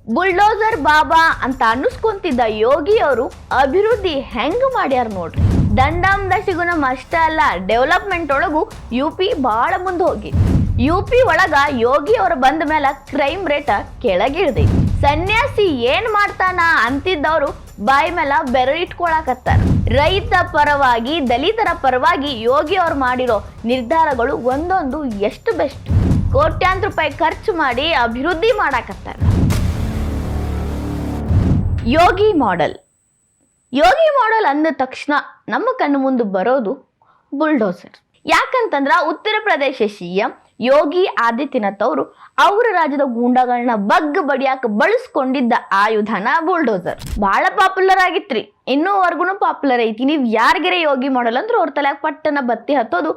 Bulldozer ಬಾಬಾ ಅಂತ ಅನ್ನಿಸ್ಕೊಂತಿದ್ದ ಯೋಗಿ ಅವರು ಅಭಿವೃದ್ಧಿ ಹೆಂಗ್ ಮಾಡ್ಯಾರ ನೋಡ್ರಿ. ದಂಡಾಮ್ ದಶಗುಣಂ ಅಷ್ಟೇ ಅಲ್ಲ, ಡೆವಲಪ್ಮೆಂಟ್ ಒಳಗೂ ಯುಪಿ ಬಹಳ ಮುಂದೆ ಹೋಗಿ. ಯುಪಿ ಒಳಗ ಯೋಗಿ ಅವರು ಬಂದ ಮೇಲೆ ಕ್ರೈಮ್ ರೇಟ್ ಕೆಳಗಿಳ್ದಿ. ಸನ್ಯಾಸಿ ಏನ್ ಮಾಡ್ತಾನ ಅಂತಿದ್ದವರು ಬಾಯಿ ಮೇಲೆ ಬೆರಳು ಇಟ್ಕೊಳಕತ್ತಾರ. ರೈತ ಪರವಾಗಿ, ದಲಿತರ ಪರವಾಗಿ ಯೋಗಿ ಅವ್ರು ಮಾಡಿರೋ ನಿರ್ಧಾರಗಳು ಒಂದೊಂದು ಎಷ್ಟು ಬೆಸ್ಟ್. ಕೋಟ್ಯಾಂತರ ರೂಪಾಯಿ ಖರ್ಚು ಮಾಡಿ ಅಭಿವೃದ್ಧಿ ಮಾಡಾಕತ್ತಾರ. ಯೋಗಿ ಮಾಡೆಲ್ ಅಂದ ತಕ್ಷಣ ನಮ್ಮ ಕಣ್ಣು ಮುಂದೆ ಬರೋದು ಬುಲ್ಡೋಸರ್. ಯಾಕಂತಂದ್ರ ಉತ್ತರ ಪ್ರದೇಶ ಸಿಎಂ ಯೋಗಿ ಆದಿತ್ಯನಾಥ್ ಅವರು ಅವರ ರಾಜ್ಯದ ಗೂಂಡಾಗಳನ್ನ ಬಡಿಯಾಕ ಬಳಸ್ಕೊಂಡಿದ್ದ ಆಯುಧನ ಬುಲ್ಡೋಸರ್. ಬಹಳ ಪಾಪ್ಯುಲರ್ ಆಗಿತ್ರಿ, ಇನ್ನೂವರೆಗೂ ಪಾಪ್ಯುಲರ್ ಐತಿ. ನೀವು ಯಾರಿಗೆರೆ ಯೋಗಿ ಮಾಡಲ್ ಅಂದ್ರೆ ಅವ್ರ ತಲೆಯಾಗ ಪಟ್ಟನ ಬತ್ತಿ ಹತ್ತೋದು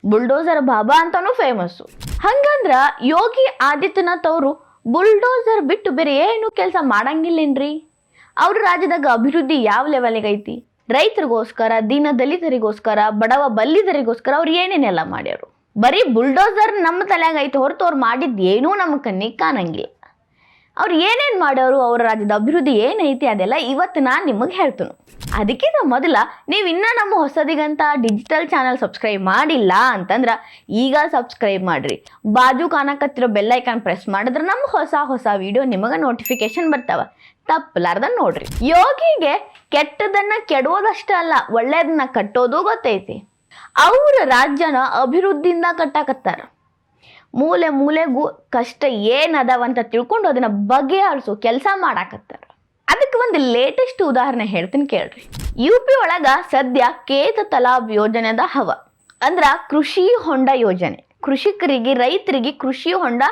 ಬುಲ್ಡೋಸರ್ ಬಾಬಾ ಅಂತಾನು ಫೇಮಸ್. ಹಂಗಂದ್ರ ಯೋಗಿ ಆದಿತ್ಯನಾಥ್ ಅವರು ಬುಲ್ಡೋಸರ್ ಬಿಟ್ಟು ಬೇರೆ ಏನು ಕೆಲಸ ಮಾಡಂಗಿಲ್ಲೇನ್ರಿ? ಅವ್ರ ರಾಜ್ಯದಾಗ ಅಭಿವೃದ್ಧಿ ಯಾವ ಲೆವೆಲ್ಗೆ ಐತಿ? ರೈತರಿಗೋಸ್ಕರ, ದೀನ ದಲಿತರಿಗೋಸ್ಕರ, ಬಡವ ಬಲ್ಲಿದರಿಗೋಸ್ಕರ ಅವ್ರು ಏನೇನೆಲ್ಲ ಮಾಡ್ಯಾರು? ಬರೀ ಬುಲ್ಡೋಸರ್ ನಮ್ಮ ತಲೆಯಾಗ ಐತೆ ಹೊರತು ಅವ್ರು ಮಾಡಿದ್ದು ಏನೂ ನಮ್ಮ ಕಣ್ಣಿಗೆ ಕಾಣಂಗಿಲ್ಲ. ಅವ್ರು ಏನೇನು ಮಾಡೋರು, ಅವ್ರ ರಾಜ್ಯದ ಅಭಿವೃದ್ಧಿ ಏನೈತಿ ಅದೆಲ್ಲ ಇವತ್ತು ನಾನು ನಿಮಗೆ ಹೇಳ್ತೀನಿ. ಅದಕ್ಕಿಂತ ಮೊದಲ ನೀವು ಇನ್ನೂ ನಮ್ಮ ಹೊಸದಿಗಂತ ಡಿಜಿಟಲ್ ಚಾನಲ್ ಸಬ್ಸ್ಕ್ರೈಬ್ ಮಾಡಿಲ್ಲ ಅಂತಂದ್ರೆ ಈಗ ಸಬ್ಸ್ಕ್ರೈಬ್ ಮಾಡಿರಿ. ಬಾಜು ಕಾಣಕತ್ತಿರೋ ಬೆಲ್ ಐಕಾನ್ ಪ್ರೆಸ್ ಮಾಡಿದ್ರೆ ನಮ್ಮ ಹೊಸ ವಿಡಿಯೋ ನಿಮಗೆ ನೋಟಿಫಿಕೇಶನ್ ಬರ್ತಾವ. ತಪ್ಪಲಾರ್ದ ನೋಡ್ರಿ. ಯೋಗಿಗೆ ಕೆಟ್ಟದನ್ನ ಕೆಡೋದಷ್ಟೇ ಅಲ್ಲ, ಒಳ್ಳೆಯದನ್ನ ಕಟ್ಟೋದು ಗೊತ್ತೈತಿ. ಅವ್ರ ರಾಜ್ಯನ ಅಭಿವೃದ್ಧಿಯಿಂದ ಕಟ್ಟಾಕತ್ತಾರ. ಮೂಲೆ ಮೂಲೆಗೂ ಕಷ್ಟ ಏನದಾವಂತ ತಿಳ್ಕೊಂಡು ಅದನ್ನ ಬಗೆಹರಿಸೋ ಕೆಲಸ ಮಾಡಾಕತ್ತಾರ. ಅದಕ್ಕೆ ಒಂದು ಲೇಟೆಸ್ಟ್ ಉದಾಹರಣೆ ಹೇಳ್ತೀನಿ ಕೇಳ್ರಿ. ಯುಪಿ ಒಳಗ ಸದ್ಯ ಕೇತ ತಲಾಬ್ ಯೋಜನೆದ ಹವ ಅಂದ್ರ ಕೃಷಿ ಹೊಂಡ ಯೋಜನೆ. ಕೃಷಿಕರಿಗೆ, ರೈತರಿಗೆ ಕೃಷಿ ಹೊಂಡ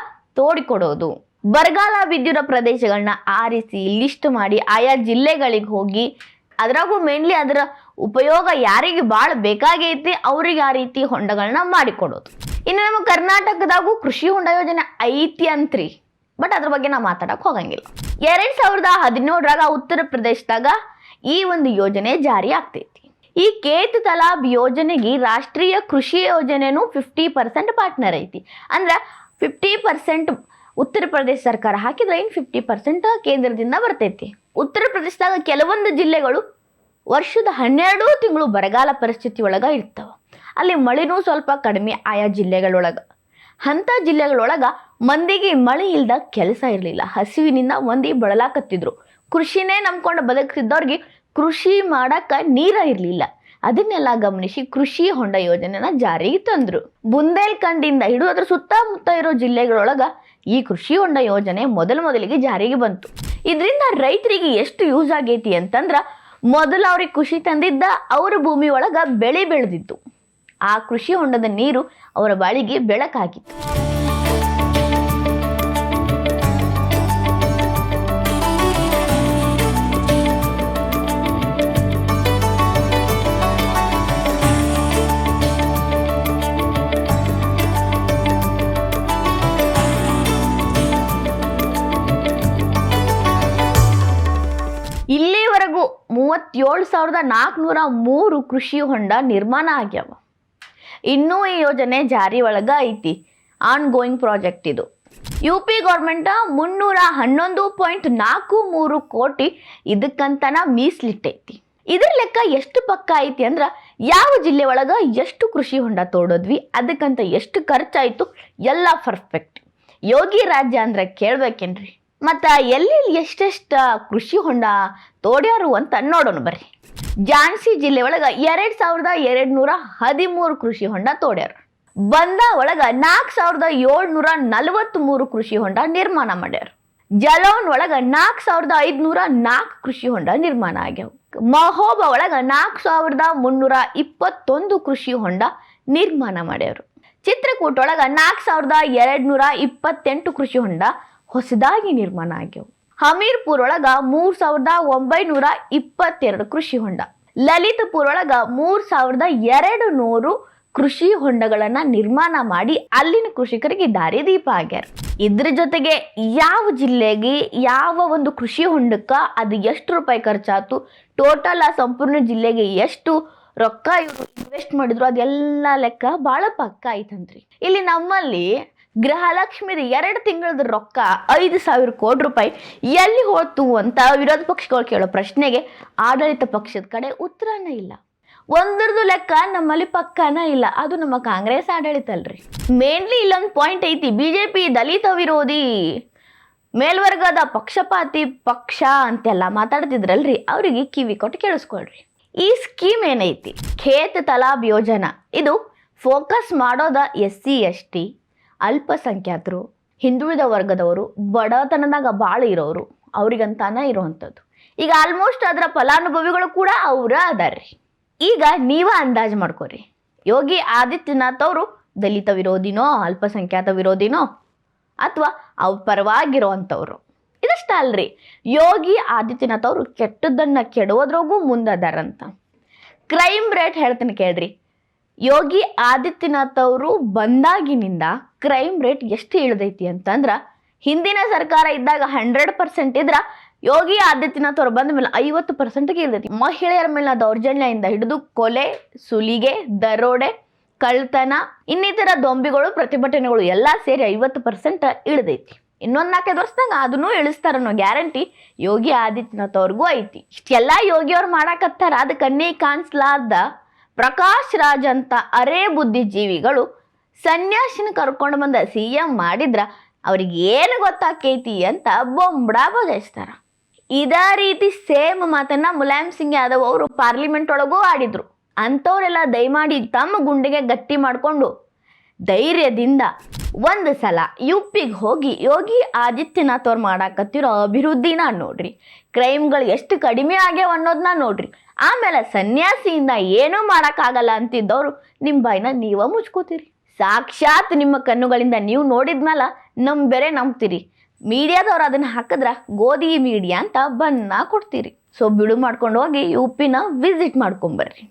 ತೋಡಿಕೊಡೋದು. ಬರಗಾಲ ಬಿದ್ದಿರೋ ಪ್ರದೇಶಗಳನ್ನ ಆರಿಸಿ ಲಿಸ್ಟ್ ಮಾಡಿ ಆಯಾ ಜಿಲ್ಲೆಗಳಿಗೆ ಹೋಗಿ, ಅದ್ರಾಗೂ ಮೇನ್ಲಿ ಅದರ ಉಪಯೋಗ ಯಾರಿಗೆ ಭಾಳ ಬೇಕಾಗೈತಿ ಅವ್ರಿಗೆ ಆ ರೀತಿ ಹೊಂಡಗಳನ್ನ ಮಾಡಿಕೊಡೋದು. ಇನ್ನು ನಮ್ಮ ಕರ್ನಾಟಕದಾಗೂ ಕೃಷಿ ಹೊಂಡ ಯೋಜನೆ ಐತಿ ಅಂತ್ರಿ, ಬಟ್ ಅದ್ರ ಬಗ್ಗೆ ನಾವು ಮಾತಾಡಕ್ ಹೋಗಂಗಿಲ್ಲ. 2017 ಉತ್ತರ ಪ್ರದೇಶದಾಗ ಈ ಒಂದು ಯೋಜನೆ ಜಾರಿ ಆಗ್ತೈತಿ. ಈ ಕೇತ್ ತಲಾಬ್ ಯೋಜನೆಗೆ ರಾಷ್ಟ್ರೀಯ ಕೃಷಿ ಯೋಜನೆನೂ 50% ಪಾರ್ಟ್ನರ್ ಐತಿ. ಅಂದ್ರೆ 50% ಉತ್ತರ ಪ್ರದೇಶ ಸರ್ಕಾರ ಹಾಕಿದ್ರೆ ಇನ್ನು 50% ಕೇಂದ್ರದಿಂದ ಬರ್ತೈತಿ. ಉತ್ತರ ಪ್ರದೇಶದಾಗ ಕೆಲವೊಂದು ಜಿಲ್ಲೆಗಳು ವರ್ಷದ 12 ತಿಂಗಳು ಬರಗಾಲ ಪರಿಸ್ಥಿತಿ ಒಳಗ ಇರ್ತಾವ. ಅಲ್ಲಿ ಮಳೆನೂ ಸ್ವಲ್ಪ ಕಡಿಮೆ ಆಯಾ ಜಿಲ್ಲೆಗಳೊಳಗ. ಅಂಥ ಜಿಲ್ಲೆಗಳೊಳಗ ಮಂದಿಗೆ ಮಳೆ ಇಲ್ದ ಕೆಲಸ ಇರಲಿಲ್ಲ. ಹಸಿವಿನಿಂದ ಮಂದಿ ಬಳಲಾಕತ್ತಿದ್ರು. ಕೃಷಿನೇ ನಂಬ್ಕೊಂಡು ಬದುಕ್ತಿದ್ದವ್ರಿಗೆ ಕೃಷಿ ಮಾಡಕ್ಕ ನೀರ ಇರಲಿಲ್ಲ. ಅದನ್ನೆಲ್ಲ ಗಮನಿಸಿ ಕೃಷಿ ಹೊಂಡ ಯೋಜನೆನ ಜಾರಿಗೆ ತಂದ್ರು. ಬುಂದೇಲ್ಖಂಡಿಂದ ಹಿಡಿದು ಅದ್ರ ಸುತ್ತಮುತ್ತ ಇರೋ ಜಿಲ್ಲೆಗಳೊಳಗ ಈ ಕೃಷಿ ಹೊಂಡ ಯೋಜನೆ ಮೊದಲಿಗೆ ಜಾರಿಗೆ ಬಂತು. ಇದರಿಂದ ರೈತರಿಗೆ ಎಷ್ಟು ಯೂಸ್ ಆಗೈತಿ ಅಂತಂದ್ರ, ಮೊದಲು ಅವ್ರಿಗೆ ಖುಷಿ ತಂದಿದ್ದ ಅವರ ಭೂಮಿ ಒಳಗ ಬೆಳೆ ಬೆಳೆದಿತ್ತು. ಆ ಕೃಷಿ ಹೊಂಡದ ನೀರು ಅವರ ಬಾಳಿಗೆ ಬೆಳಕಾಗಿತ್ತು. ಇಲ್ಲಿವರೆಗೂ 37,403 ಕೃಷಿ ಹೊಂಡ ನಿರ್ಮಾಣ ಆಗ್ಯಾವ. ಇನ್ನೂ ಈ ಯೋಜನೆ ಜಾರಿ ಒಳಗ ಐತಿ. ಆನ್ ಗೋಯಿಂಗ್ ಪ್ರಾಜೆಕ್ಟ್ ಇದು. ಯುಪಿ ಗೌರ್ಮೆಂಟ್ 311.43 ಕೋಟಿ ಇದಕ್ಕಂತನ ಮೀಸಲಿಟ್ಟೈತಿ. ಇದ್ರ ಲೆಕ್ಕ ಎಷ್ಟು ಪಕ್ಕ ಐತಿ ಅಂದ್ರ, ಯಾವ ಜಿಲ್ಲೆ ಒಳಗ ಎಷ್ಟು ಕೃಷಿ ಹೊಂಡ ತೋಡೋದ್ವಿ, ಅದಕ್ಕಂತ ಎಷ್ಟು ಖರ್ಚಾಯ್ತು, ಎಲ್ಲ ಪರ್ಫೆಕ್ಟ್. ಯೋಗಿ ರಾಜ್ಯ ಅಂದ್ರೆ ಕೇಳ್ಬೇಕೇನ್ರಿ? ಮತ್ತ ಎಲ್ಲಿ ಎಷ್ಟೆಷ್ಟು ಕೃಷಿ ಹೊಂಡ ತೋಡ್ಯಾರು ಅಂತ ನೋಡೋಣ ಬರ್ರಿ. ಝಾನ್ಸಿ ಜಿಲ್ಲೆ ಒಳಗ 2,213 ಕೃಷಿ ಹೊಂಡ ತೋಡ್ಯಾರ. ಬಂದಾ ಒಳಗ 4,743 ಕೃಷಿ ಹೊಂಡ ನಿರ್ಮಾಣ ಮಾಡ್ಯಾರ. ಜಲೌನ್ ಒಳಗ 4,504 ಕೃಷಿ ಹೊಂಡ ನಿರ್ಮಾಣ ಆಗ್ಯಾವ. ಮಹೋಬಾ ಒಳಗ 4,321 ಕೃಷಿ ಹೊಂಡ ನಿರ್ಮಾಣ ಮಾಡ್ಯಾರ. ಚಿತ್ರಕೂಟ ಒಳಗ 4,228 ಕೃಷಿ ಹೊಂಡ ಹೊಸದಾಗಿ ನಿರ್ಮಾಣ ಆಗ್ಯಾವ. ಹಮೀರ್ಪುರ್ ಒಳಗ 3,922 ಕೃಷಿ ಹೊಂಡ. ಲಲಿತಪುರ್ ಒಳಗ 3,200 ಕೃಷಿ ಹೊಂಡಗಳನ್ನ ನಿರ್ಮಾಣ ಮಾಡಿ ಅಲ್ಲಿನ ಕೃಷಿಕರಿಗೆ ದಾರಿದೀಪ ಆಗ್ಯಾರ. ಇದ್ರ ಜೊತೆಗೆ ಯಾವ ಜಿಲ್ಲೆಗೆ ಯಾವ ಒಂದು ಕೃಷಿ ಹೊಂಡಕ್ಕ ಅದು ಎಷ್ಟು ರೂಪಾಯಿ ಖರ್ಚಾತು, ಟೋಟಲ್ ಆ ಸಂಪೂರ್ಣ ಜಿಲ್ಲೆಗೆ ಎಷ್ಟು ರೊಕ್ಕ ಇವರು ಇನ್ವೆಸ್ಟ್ ಮಾಡಿದ್ರು, ಅದೆಲ್ಲ ಲೆಕ್ಕ ಬಹಳ ಪಕ್ಕ ಐತಂತ್ರಿ. ಇಲ್ಲಿ ನಮ್ಮಲ್ಲಿ ಗೃಹಲಕ್ಷ್ಮಿದ 2 ತಿಂಗಳದ ರೊಕ್ಕ 5,000 ಕೋಟಿ ರೂಪಾಯಿ ಎಲ್ಲಿ ಹೋಯ್ತು ಅಂತ ವಿರೋಧ ಪಕ್ಷಗಳು ಕೇಳೋ ಪ್ರಶ್ನೆಗೆ ಆಡಳಿತ ಪಕ್ಷದ ಕಡೆ ಉತ್ತರನೇ ಇಲ್ಲ. ಒಂದ್ರದ್ದು ಲೆಕ್ಕ ನಮ್ಮಲ್ಲಿ ಪಕ್ಕನ ಇಲ್ಲ, ಅದು ನಮ್ಮ ಕಾಂಗ್ರೆಸ್ ಆಡಳಿತ ಅಲ್ರಿ. ಮೇನ್ಲಿ ಇಲ್ಲೊಂದು ಪಾಯಿಂಟ್ ಐತಿ, ಬಿಜೆಪಿ ದಲಿತ ವಿರೋಧಿ ಮೇಲ್ವರ್ಗದ ಪಕ್ಷಪಾತಿ ಪಕ್ಷ ಅಂತೆಲ್ಲ ಮಾತಾಡ್ತಿದ್ರಲ್ರಿ, ಅವ್ರಿಗೆ ಕಿವಿ ಕೊಟ್ಟು ಕೇಳಿಸ್ಕೊಳ್ರಿ. ಈ ಸ್ಕೀಮ್ ಏನೈತಿ, ಖೇತ್ ತಲಾಬ್ ಯೋಜನಾ, ಇದು ಫೋಕಸ್ ಮಾಡೋದ SC ST, ಅಲ್ಪಸಂಖ್ಯಾತರು, ಹಿಂದುಳಿದ ವರ್ಗದವರು, ಬಡತನದಾಗ ಭಾಳ ಇರೋರು, ಅವ್ರಿಗಂತಾನ ಇರೋವಂಥದ್ದು. ಈಗ ಆಲ್ಮೋಸ್ಟ್ ಅದರ ಫಲಾನುಭವಿಗಳು ಕೂಡ ಅವರ ಅದಾರ್ರಿ. ಈಗ ನೀವ ಅಂದಾಜು ಮಾಡ್ಕೊರಿ, ಯೋಗಿ ಆದಿತ್ಯನಾಥ್ ಅವರು ದಲಿತ ವಿರೋಧಿನೋ, ಅಲ್ಪಸಂಖ್ಯಾತ ವಿರೋಧಿನೋ, ಅಥವಾ ಅವ್ರ ಪರವಾಗಿರೋವಂಥವ್ರು. ಇದಷ್ಟ ಅಲ್ರಿ, ಯೋಗಿ ಆದಿತ್ಯನಾಥ್ ಅವರು ಕೆಟ್ಟದ್ದನ್ನು ಕೆಡೋದ್ರಾಗೂ ಮುಂದದಾರಂತ. ಕ್ರೈಮ್ ರೇಟ್ ಹೇಳ್ತೀನಿ ಕೇಳ್ರಿ, ಯೋಗಿ ಆದಿತ್ಯನಾಥ್ ಅವರು ಬಂದಾಗಿನಿಂದ ಕ್ರೈಮ್ ರೇಟ್ ಎಷ್ಟು ಇಳಿದೈತಿ ಅಂತಂದ್ರೆ, ಹಿಂದಿನ ಸರ್ಕಾರ ಇದ್ದಾಗ 100% ಇದ್ರ ಯೋಗಿ ಆದಿತ್ಯನಾಥ್ ಅವರು ಬಂದ ಮೇಲೆ 50%ಗೆ ಇಳಿದೈತಿ. ಮಹಿಳೆಯರ ಮೇಲಿನ ದೌರ್ಜನ್ಯದಿಂದ ಹಿಡಿದು ಕೊಲೆ, ಸುಲಿಗೆ, ದರೋಡೆ, ಕಳ್ತನ, ಇನ್ನಿತರ ದೊಂಬಿಗಳು, ಪ್ರತಿಭಟನೆಗಳು ಎಲ್ಲ ಸೇರಿ 50% ಇಳಿದೈತಿ. ಇನ್ನೊಂದು 4-5 ವರ್ಷದಾಗ ಅದನ್ನೂ ಇಳಿಸ್ತಾರನ್ನೋ ಗ್ಯಾರಂಟಿ ಯೋಗಿ ಆದಿತ್ಯನಾಥ್ ಅವ್ರಿಗೂ ಐತಿ. ಇಷ್ಟೆಲ್ಲ ಯೋಗಿಯವ್ರು ಮಾಡಾಕತ್ತಾರ, ಅದಕ್ಕೆ ಕಣ್ಣಿ ಕಾಣಿಸ್ಲಾರ್ದ ಪ್ರಕಾಶ್ ರಾಜ್ ಅಂತ ಅರೇ ಬುದ್ಧಿಜೀವಿಗಳು ಸನ್ಯಾಸಿನ ಕರ್ಕೊಂಡು ಬಂದ CM ಮಾಡಿದ್ರ ಅವ್ರಿಗೆ ಏನು ಗೊತ್ತಾಕೈತಿ ಅಂತ ಬೊಂಬಡ ಬಜಾಯಿಸ್ತಾರ. ಇದೇ ರೀತಿ ಸೇಮ್ ಮಾತನ್ನ ಮುಲಾಯಂ ಸಿಂಗ್ ಯಾದವ್ ಅವರು ಪಾರ್ಲಿಮೆಂಟ್ ಒಳಗೂ ಆಡಿದ್ರು. ಅಂಥವರೆಲ್ಲ ದಯಮಾಡಿ ತಮ್ಮ ಗುಂಡಿಗೆ ಗಟ್ಟಿ ಮಾಡಿಕೊಂಡು ಧೈರ್ಯದಿಂದ ಒಂದು ಸಲ UPಗೆ ಹೋಗಿ ಯೋಗಿ ಆದಿತ್ಯನಾಥ್ ಅವ್ರು ಮಾಡಾಕತ್ತಿರೋ ಅಭಿವೃದ್ಧಿನ ನೋಡ್ರಿ, ಕ್ರೈಮ್ಗಳು ಎಷ್ಟು ಕಡಿಮೆ ಆಗ್ಯಾವ ಅನ್ನೋದನ್ನ ನೋಡ್ರಿ. ಆಮೇಲೆ ಸನ್ಯಾಸಿಯಿಂದ ಏನೂ ಮಾಡೋಕ್ಕಾಗಲ್ಲ ಅಂತಿದ್ದವರು ನಿಮ್ಮ ಬಾಯಿನ ನೀವ ಮುಚ್ಕೋತೀರಿ. ಸಾಕ್ಷಾತ್ ನಿಮ್ಮ ಕಣ್ಣುಗಳಿಂದ ನೀವು ನೋಡಿದ್ಮೇಲೆ ಬೇರೆ ನಂಬ್ತೀರಿ. ಮೀಡಿಯಾದವ್ರು ಅದನ್ನ ಹಾಕಿದ್ರ ಗೋಧಿ ಮೀಡಿಯಾ ಅಂತ ಬಣ್ಣ ಕೊಡ್ತೀರಿ. ಸೊ ಬಿಡು ಮಾಡ್ಕೊಂಡು ಹೋಗಿ UPನ ವಿಸಿಟ್ ಮಾಡ್ಕೊಂಬರ್ರಿ.